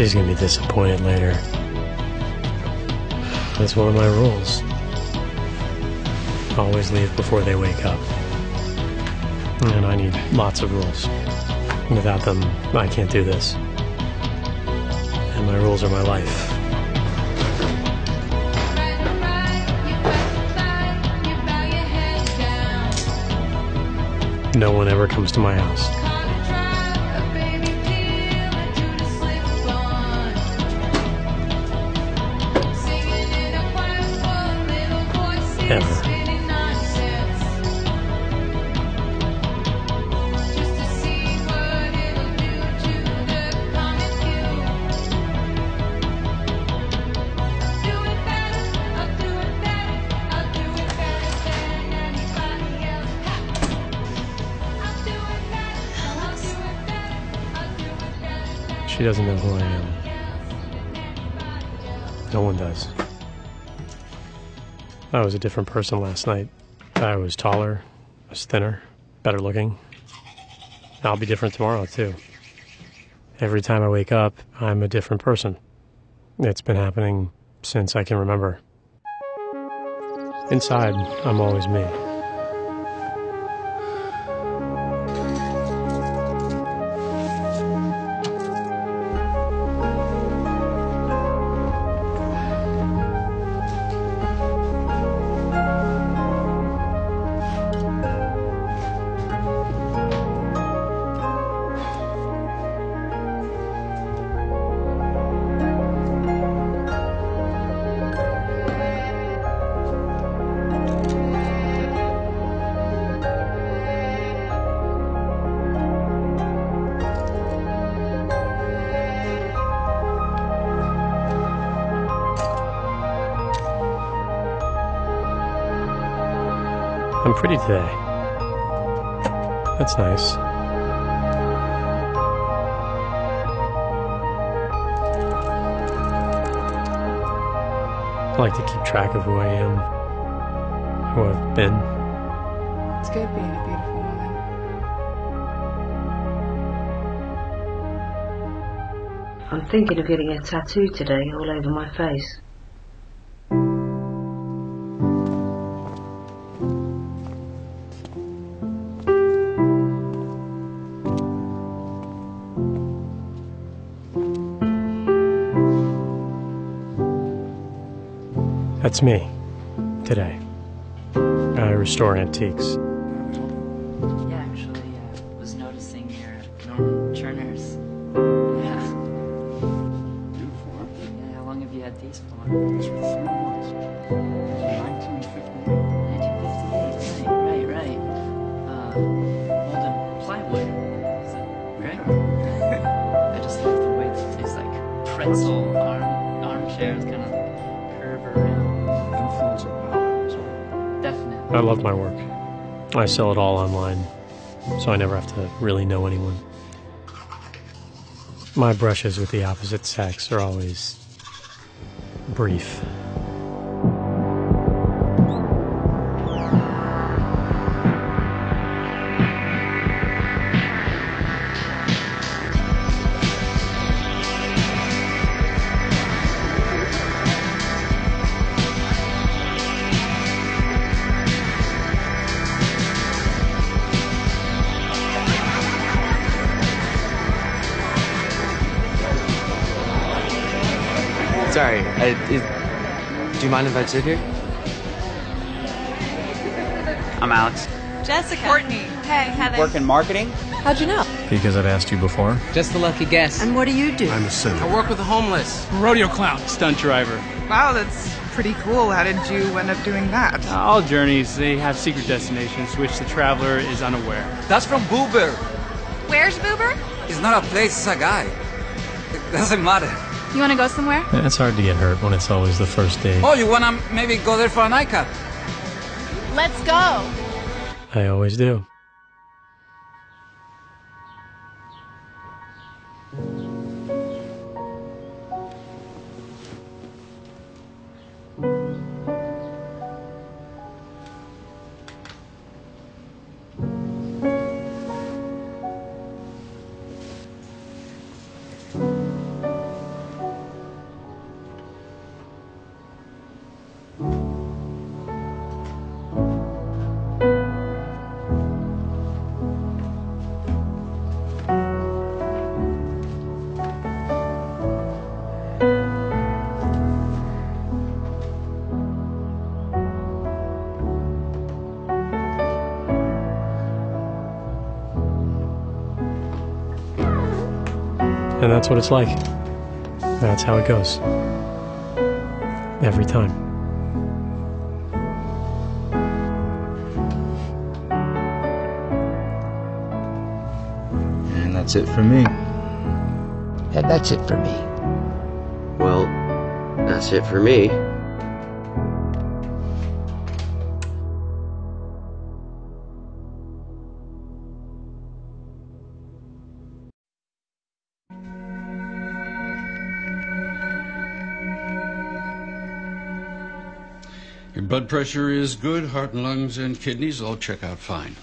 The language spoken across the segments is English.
She's gonna be disappointed later. That's one of my rules. Always leave before they wake up. And I need lots of rules. Without them, I can't do this. And my rules are my life. No one ever comes to my house. Ever. She doesn't know who I am. No one does. I was a different person last night. I was taller, I was thinner, better looking. I'll be different tomorrow, too. Every time I wake up, I'm a different person. It's been happening since I can remember. Inside, I'm always me. I'm pretty today. That's nice. I like to keep track of who I am, who I've been. It's good being a beautiful woman. I'm thinking of getting a tattoo today all over my face. That's me, today. I restore antiques. Yeah, actually, I was noticing your Norman Churners. Yeah. Beautiful, huh? Yeah, how long have you had these for? These were 3 months. 1958. 1958, right. Molded plywood. Is that right? I just love the way it tastes like pretzel armchairs kind of curve around. Influence of power, as well. Definitely. I love my work. I sell it all online, so I never have to really know anyone. My brushes with the opposite sex are always brief. Sorry, do you mind if I sit here? I'm Alex. Jessica. Courtney. Hey, Heather. Work in marketing? How'd you know? Because I've asked you before. Just a lucky guess. And what do you do? I'm a sinner. I work with the homeless. Rodeo clown, stunt driver. Wow, that's pretty cool. How did you end up doing that? All journeys, they have secret destinations which the traveler is unaware. That's from Boober. Where's Boober? It's not a place, it's a guy. It doesn't matter. You want to go somewhere? It's hard to get hurt when it's always the first date. Oh, you wanna maybe go there for a nightcap? Let's go. I always do. And that's what it's like. That's how it goes. Every time. And that's it for me. And that's it for me. Well, that's it for me. Your blood pressure is good, heart and lungs and kidneys all check out fine.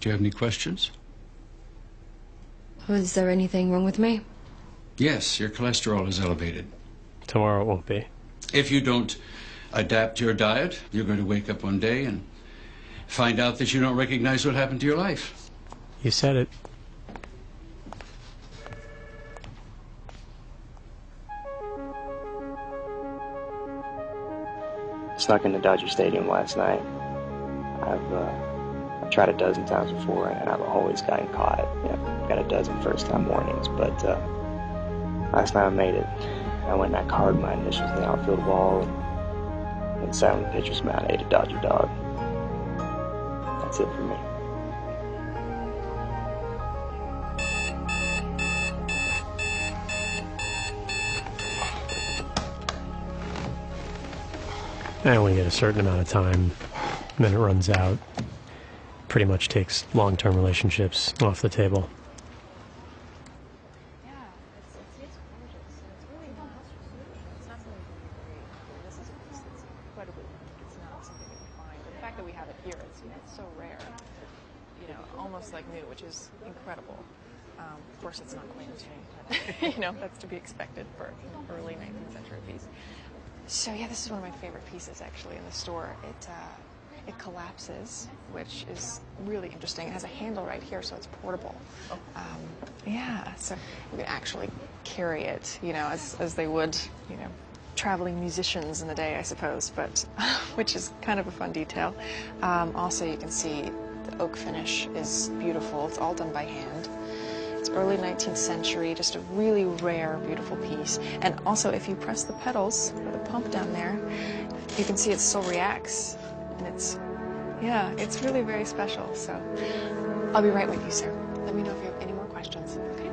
Do you have any questions? Is there anything wrong with me? Yes, your cholesterol is elevated. Tomorrow it won't be. If you don't adapt your diet, you're going to wake up one day and find out that you don't recognize what happened to your life. You said it. Snuck into Dodger Stadium last night. I've tried a dozen times before, and I've always gotten caught. Got a dozen first-time warnings, but last night I made it. I went and I carved my initials in the outfield wall and sat on the pitcher's mound and ate a Dodger dog. That's it for me. I only get a certain amount of time, and then it runs out. Pretty much takes long-term relationships off the table. The fact that we have it here, it's so rare. Almost like new, which is incredible. Of course, it's not quite as new, but that's to be expected for an early 19th century piece. So yeah, this is one of my favorite pieces actually in the store. It collapses, which is really interesting. It has a handle right here, so it's portable. Yeah, so you can actually carry it, as they would, traveling musicians in the day, I suppose, but which is kind of a fun detail. Also, you can see the oak finish is beautiful. It's all done by hand. It's early 19th century, just a really rare, beautiful piece. And also, if you press the pedals, or the pump down there, you can see it still reacts. And it's really very special. So I'll be right with you, sir. Let me know if you have any more questions, okay?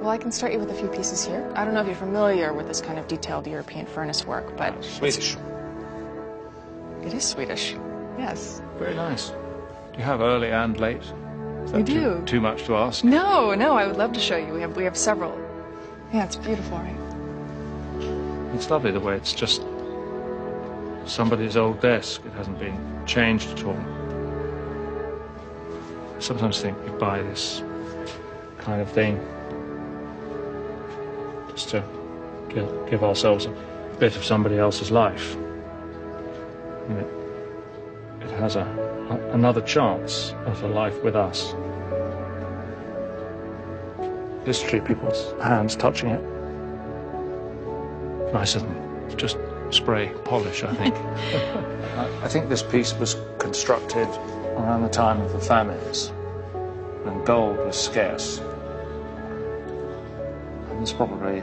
Well, I can start you with a few pieces here. I don't know if you're familiar with this kind of detailed European furnace work, but... Swedish. It is Swedish, yes. Very nice. Do you have early and late? Is that We do. Too much to ask? No, I would love to show you. We have several. Yeah, it's beautiful, right? It's lovely the way it's just somebody's old desk. It hasn't been changed at all. I sometimes think we buy this kind of thing just to give ourselves a bit of somebody else's life. And it has another chance of a life with us. Literally people's hands touching it. Nicer than just spray polish, I think. I think this piece was constructed around the time of the famines, when gold was scarce. And there's probably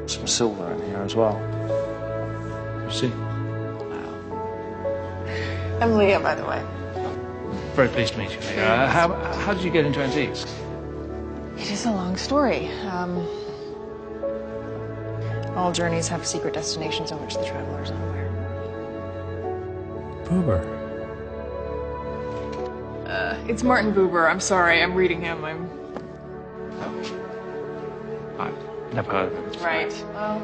some silver in here as well. You see? I'm Leah, by the way. Very pleased to meet you, Leah. How did you get into antiques? It is a long story. All journeys have secret destinations of which the traveler is unaware. Buber. It's Martin Buber. I'm sorry, I'm reading him. I've never heard of him. Right. Well,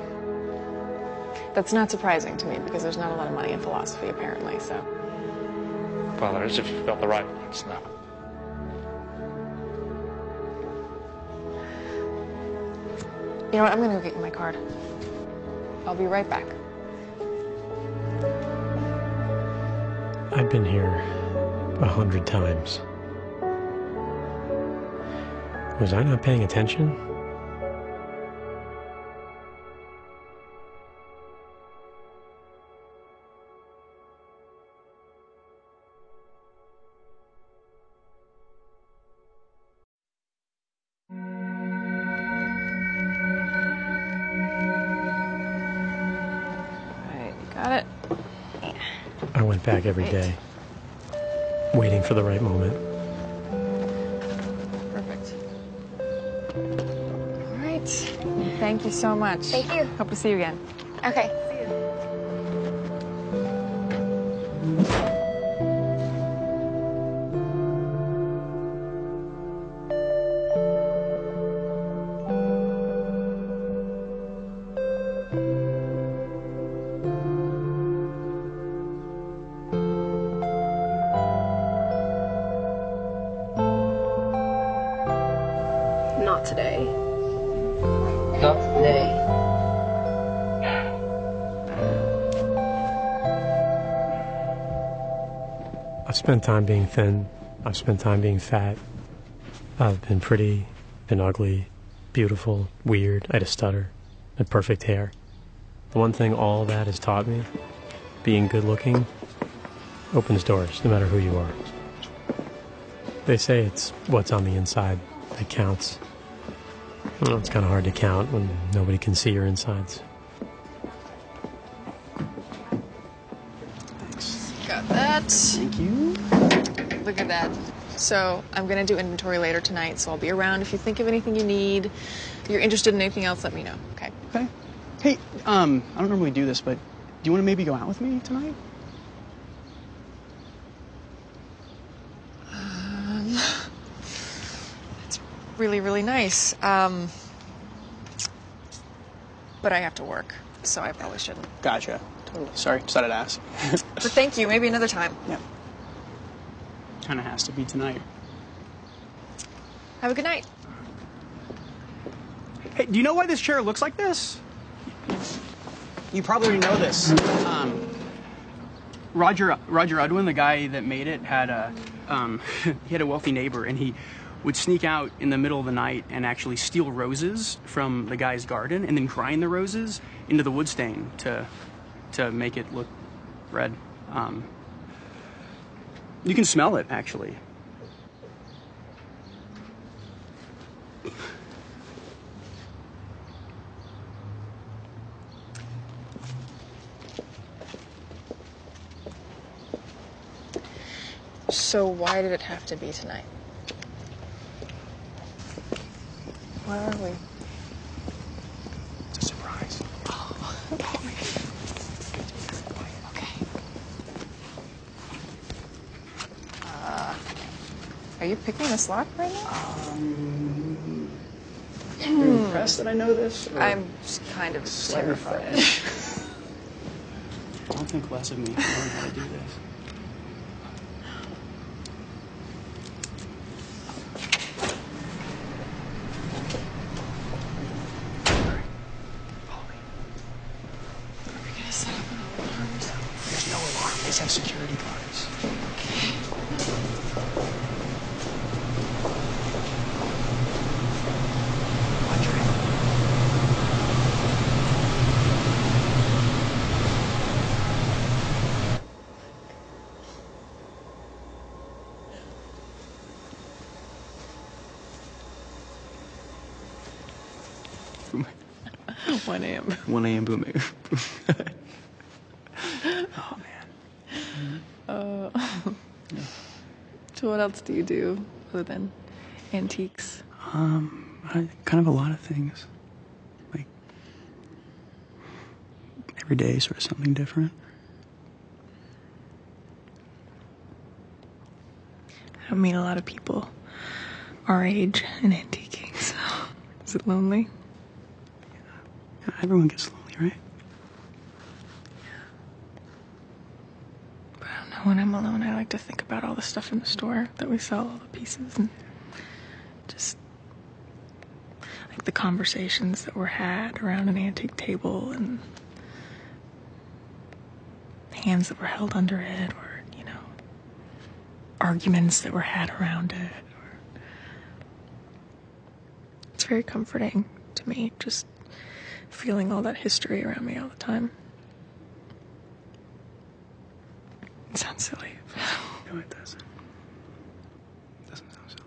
that's not surprising to me because there's not a lot of money in philosophy, apparently, so... Well, there is if you've got the right ones now. You know what, I'm gonna go get you my card. I'll be right back. I've been here 100 times. Was I not paying attention? went back every day, waiting for the right moment. Perfect. All right. Thank you so much. Thank you. Hope to see you again. Okay. Not today. Not today. I've spent time being thin. I've spent time being fat. I've been pretty, been ugly, beautiful, weird. I had a stutter, had perfect hair. The one thing all that has taught me, being good looking, opens doors, no matter who you are. They say it's what's on the inside that counts. Well, it's kind of hard to count when nobody can see your insides. Got that. Thank you. Look at that. So I'm gonna do inventory later tonight, so I'll be around if you think of anything you need. If you're interested in anything else, let me know, okay? Okay. Hey, I don't normally do this, but do you want to maybe go out with me tonight? It's really, really nice. But I have to work, so I probably shouldn't. Gotcha. Totally. Sorry, just thought I'd ask. But thank you, maybe another time. Yeah. Kind of has to be tonight. Have a good night. Hey, do you know why this chair looks like this? You probably already know this. Roger Udwin, the guy that made it, had a he had a wealthy neighbor, and he would sneak out in the middle of the night and actually steal roses from the guy's garden, and then grind the roses into the wood stain to make it look red. You can smell it, actually. So why did it have to be tonight? Where are we? It's a surprise. Oh, okay. Are you picking this lock right now? You're impressed that I know this? I'm just kind of terrified. Don't think less of me for knowing how to do this. There's no alarm. These have security guards. Audrey. 1 a.m. 1 a.m. booming. Oh, man. So what else do you do other than antiques? Kind of a lot of things. Like, every day sort of something different. I don't meet a lot of people our age in antiquing, so is it lonely? Yeah, everyone gets lonely, right? But I don't know, when I'm alone, I like to think about all the stuff in the store that we sell, all the pieces, and just like the conversations that were had around an antique table and hands that were held under it, or, you know, arguments that were had around it. It's very comforting to me, just feeling all that history around me all the time. It sounds silly. No, it doesn't. It doesn't sound silly.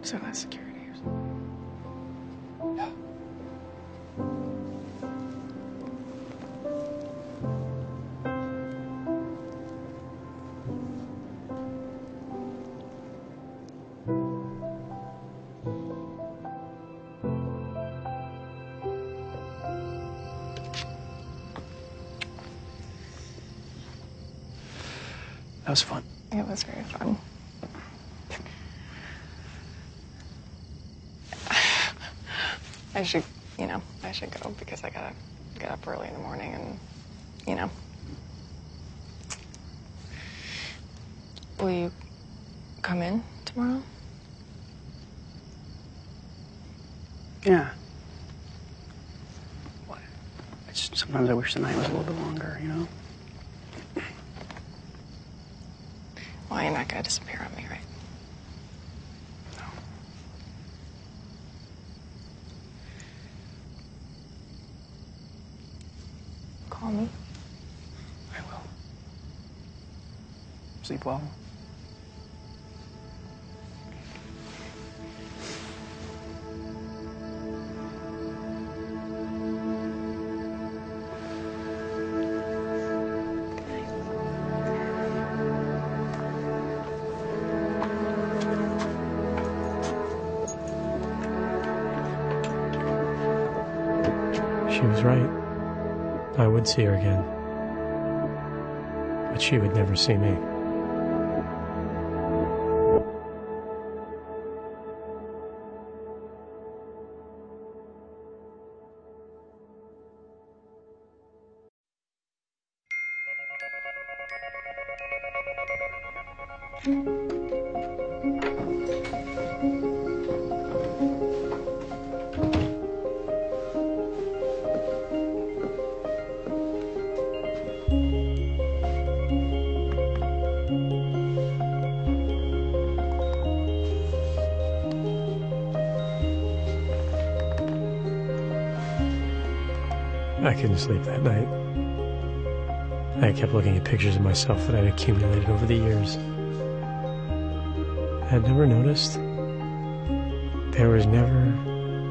So less security or something. Yeah. That was fun. It was very fun. I should go because I gotta get up early in the morning and, Will you come in tomorrow? Yeah. What? Sometimes I wish the night was a little bit longer, Well, you're not gonna disappear on me, right? No. Call me. I will. Sleep well. She was right. I would see her again. But she would never see me. I couldn't sleep that night. I kept looking at pictures of myself that I'd accumulated over the years. I'd never noticed there was never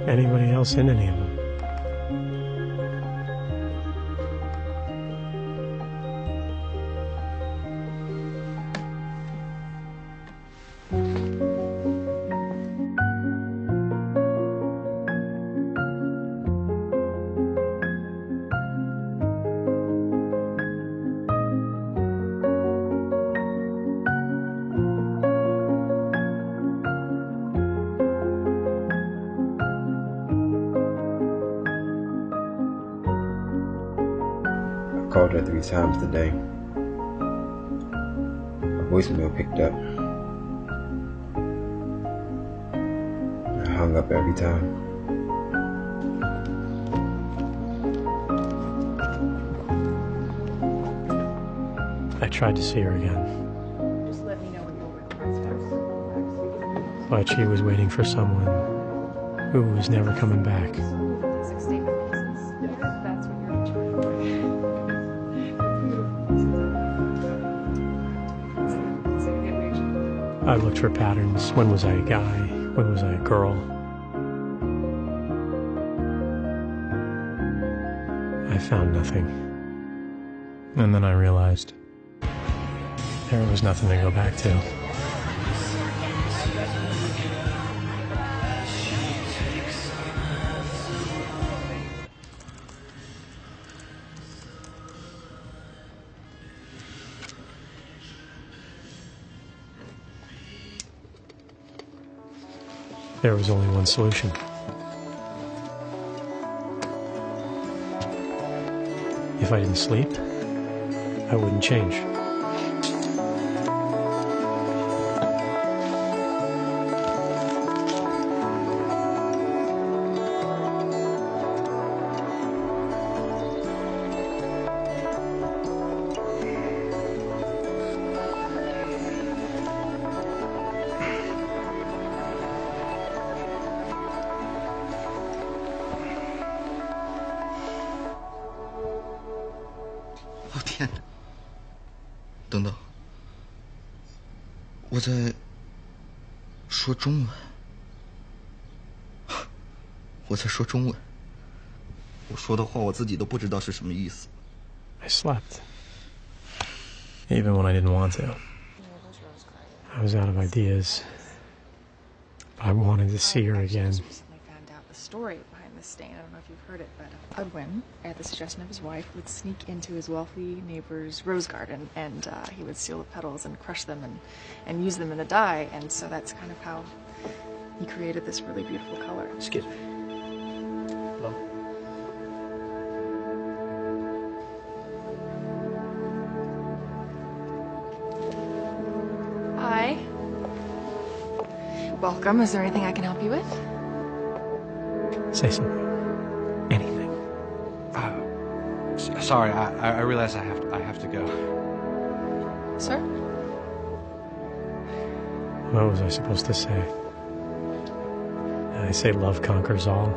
anybody else in any of them. I called her 3 times today. Her voicemail picked up. I hung up every time. I tried to see her again. Just let me know when you'll request But she was waiting for someone who was never coming back. I looked for patterns. When was I a guy? When was I a girl? I found nothing. And then I realized there was nothing to go back to. There was only one solution. If I didn't sleep, I wouldn't change.等等，我在说中文。我在说中文，我说的话我自己都不知道是什么意思。 I slept. Even when I didn't want to. I was out of ideas. But I wanted to see her again. Recently found out the story behind this stain. I don't know if you've heard it, but Udwin, at the suggestion of his wife, would sneak into his wealthy neighbor's rose garden, and he would steal the petals and crush them and use them in a dye. And so that's kind of how he created this really beautiful color. Excuse me. Hello? Hi. Welcome. Is there anything I can help you with? Say something. Anything. Sorry, I realize I have to go. Sir? What was I supposed to say? I say love conquers all.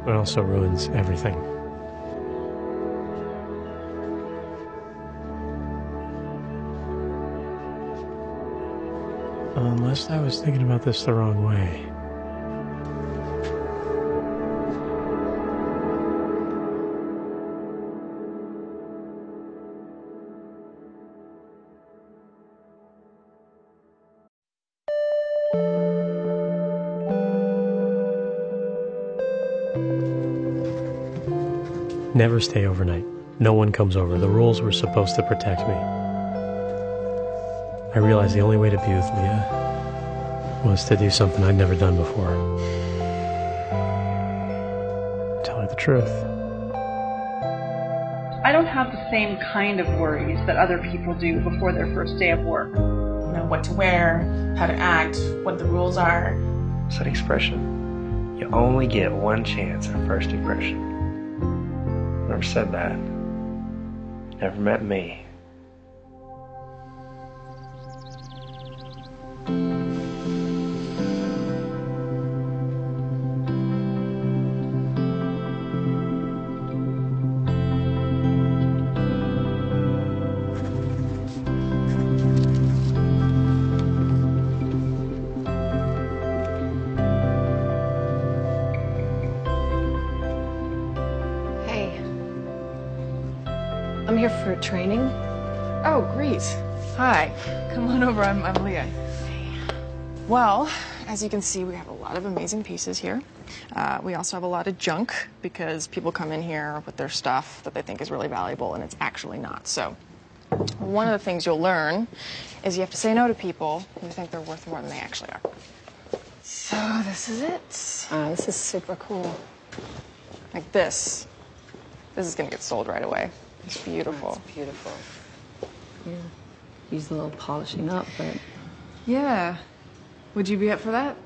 It also ruins everything. Unless I was thinking about this the wrong way. Never stay overnight. No one comes over. The rules were supposed to protect me. I realized the only way to be with Leah was to do something I'd never done before. Tell her the truth. I don't have the same kind of worries that other people do before their first day of work. You know, what to wear, how to act, what the rules are. It's an expression. You only get one chance at first impression. Never said that. Never met me. I'm here for training. Oh, great. Hi. Come on over. I'm Leah. Well, as you can see, we have a lot of amazing pieces here. We also have a lot of junk because people come in here with their stuff that they think is really valuable and it's actually not. So one of the things you'll learn is you have to say no to people who think they're worth more than they actually are. So this is it. This is super cool. Like this. This is going to get sold right away. It's beautiful. It's beautiful. Yeah. Use a little polishing up, but... Yeah. Would you be up for that?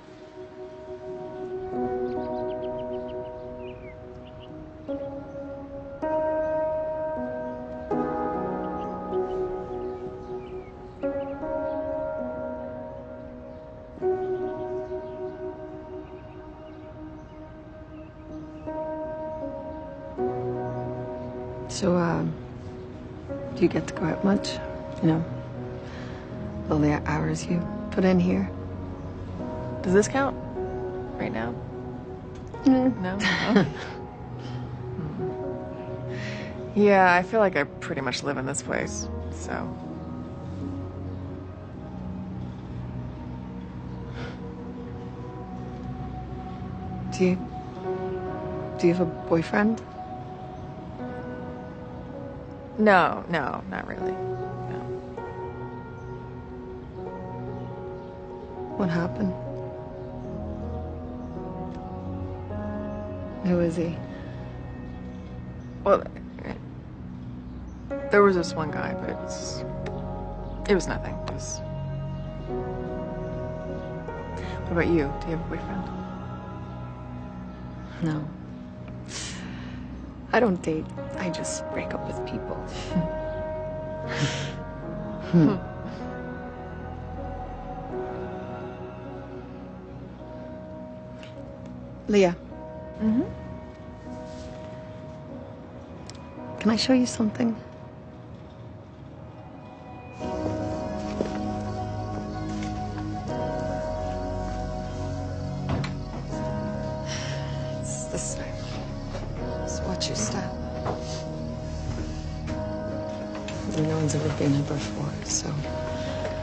So, do you get to go out much? You know, all the hours you put in here? Does this count? Right now? No? No? Yeah, I feel like I pretty much live in this place, so... Do you have a boyfriend? No, not really. No. What happened? Who is he? Well, there was this one guy, but it was nothing. It was... What about you? Do you have a boyfriend? No. I don't date. I just break up with people. Leah. Mm-hmm. Can I show you something? one's ever been here before, so.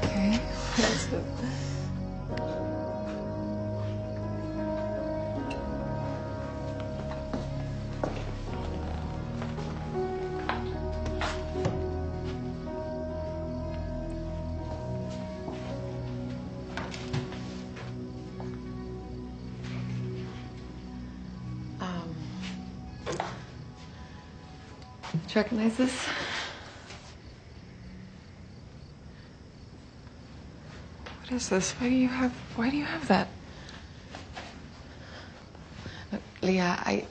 Okay. That's it. Do you recognize this? What is this? Why do you have that? Look, Leah, Why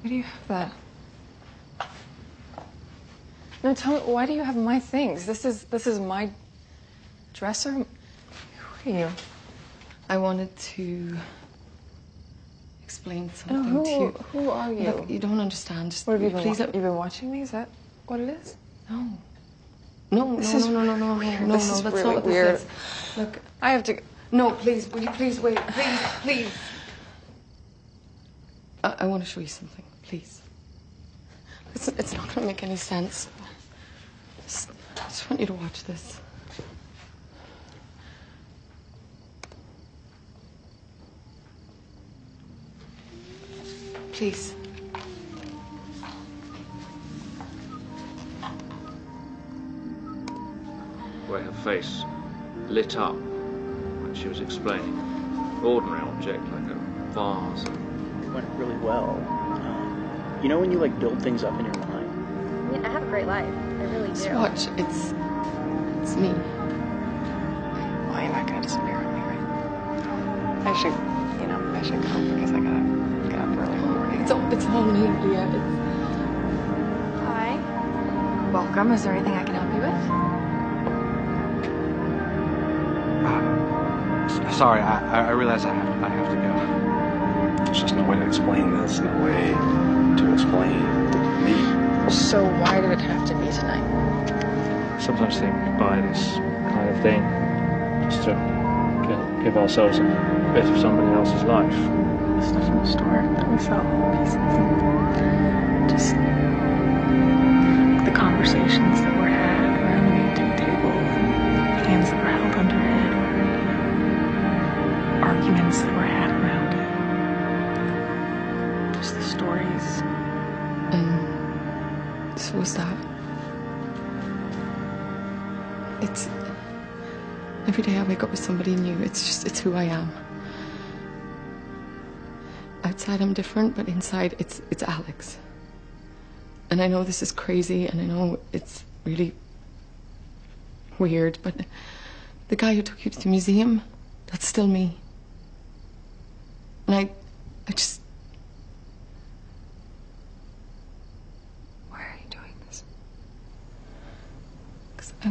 do you have that? No, tell me, why do you have my things? This is my dresser. Who are you? I wanted to explain something to you. Who are you? Look, you don't understand. Just What have you been? Please, You've been watching me? Is that what it is? No, This no, is that's really not weird. what this is. Look, I have to. no, please, will you please wait? Please, please. I want to show you something, please. It's not going to make any sense. I just want you to watch this. Please. The way her face lit up when she was explaining. Ordinary object like a vase. It went really well. You know when you like build things up in your mind? I mean, I have a great life. I really do. Just watch. It's me. Well, you're not gonna disappear on me, right? I should go because I gotta get up early in the morning. It's all me, Leah. Hi. Welcome. Is there anything I can help you with? Sorry, I realize I have to go. There's just no way to explain this, no way to explain me. So why did it have to be tonight? Sometimes think we buy this kind of thing just to give ourselves a bit of somebody else's life. The stuff in the store that we sell, pieces, and just the conversations that were had around the meeting table, and hands that were held under it, or arguments that were had around it. Just the stories. And so was that. It's every day I wake up with somebody new. It's who I am. Outside I'm different, but inside it's Alex. And I know this is crazy, and I know it's really weird, but the guy who took you to the museum, that's still me. And I just... Why are you doing this? Because I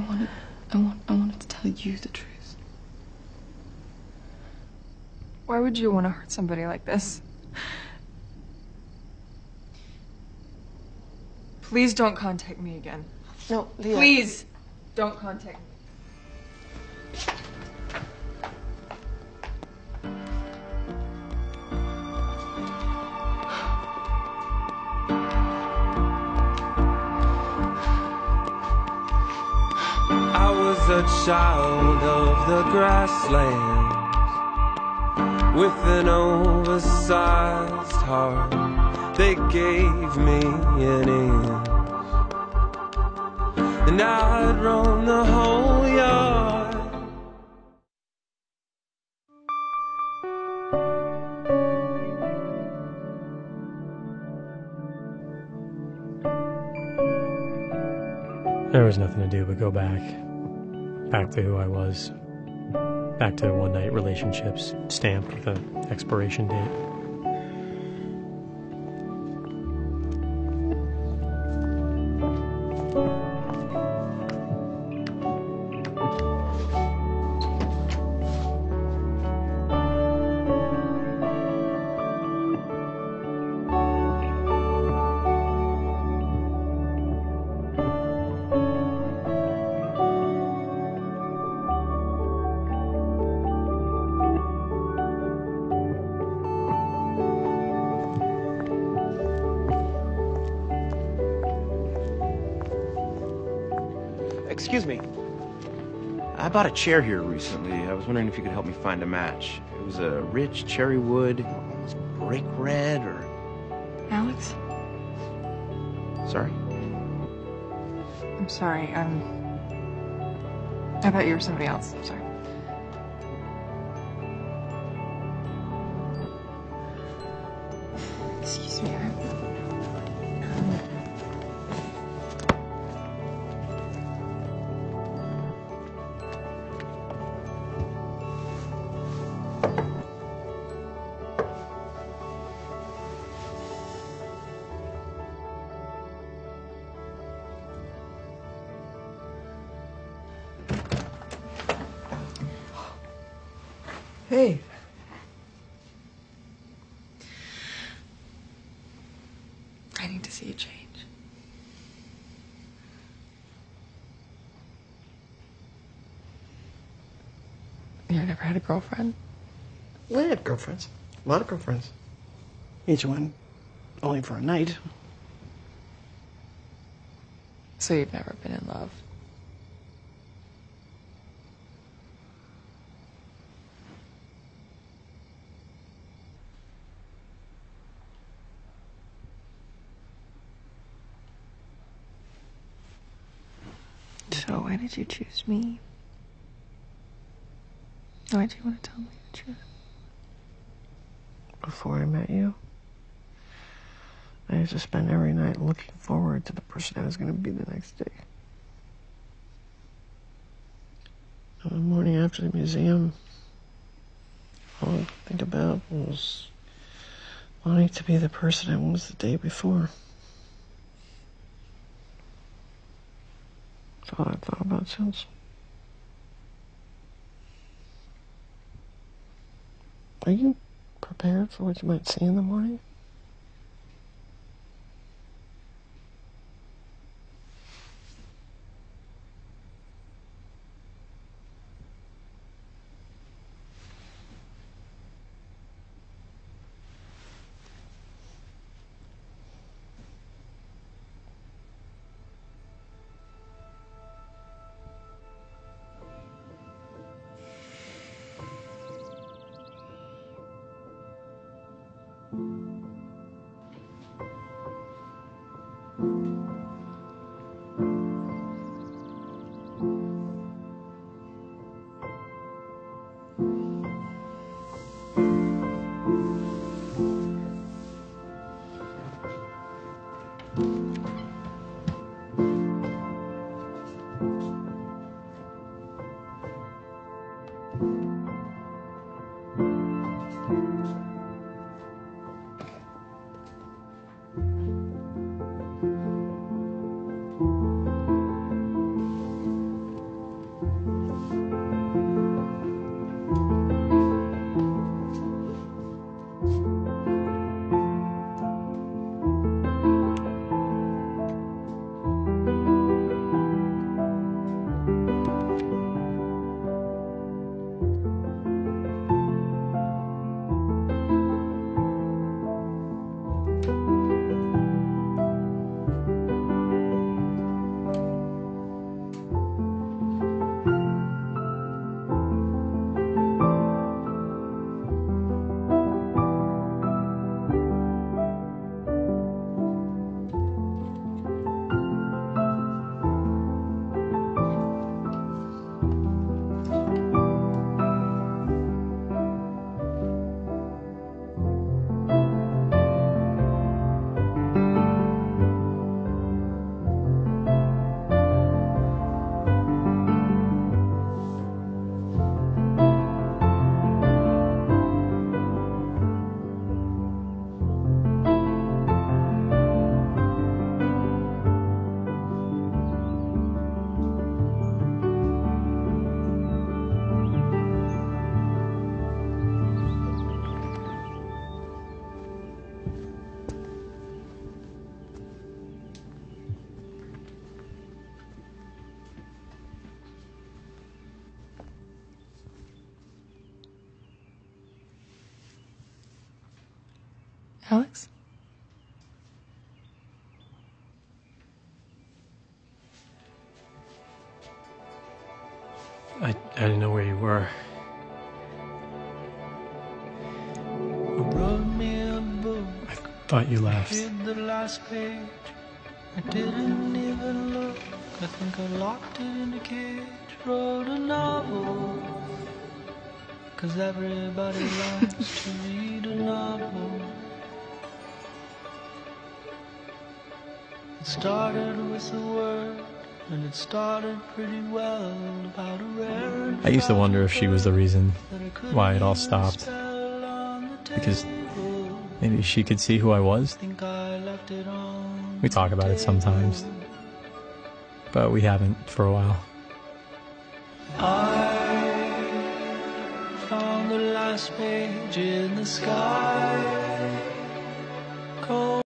wanted to tell you the truth. Why would you want to hurt somebody like this? Please don't contact me again. No, Leah. Please don't contact me. I was a child of the grasslands with an oversized heart. They gave me an inch, and I'd roam the whole yard. There was nothing to do but go back to who I was, back to one-night relationships stamped with an expiration date. Excuse me. I bought a chair here recently. I was wondering if you could help me find a match. It was a rich cherry wood, almost brick red, or... Alex? Sorry? I'm sorry. I thought you were somebody else. I'm sorry. Excuse me. Hey. I need to see you change. You never had a girlfriend? We had girlfriends. A lot of girlfriends. Each one only for a night. So you've never been in love? So why did you choose me? Why do you want to tell me the truth? Before I met you, I used to spend every night looking forward to the person I was going to be the next day. And the morning after the museum, all I could think about was wanting to be the person I was the day before. That's all I've thought about since. Are you prepared for what you might see in the morning? Alex? I didn't know where you were. Wrote me a book. I thought you left. Hid the last page. I didn't even look. I think I locked it in a cage. Wrote a novel. 'Cause everybody likes to read a novel. It started with a word, and it started pretty well about a rare. I used to wonder if she was the reason why it all stopped. Because maybe she could see who I was. We talk about it sometimes, but we haven't for a while. I found the last page in the sky. Cold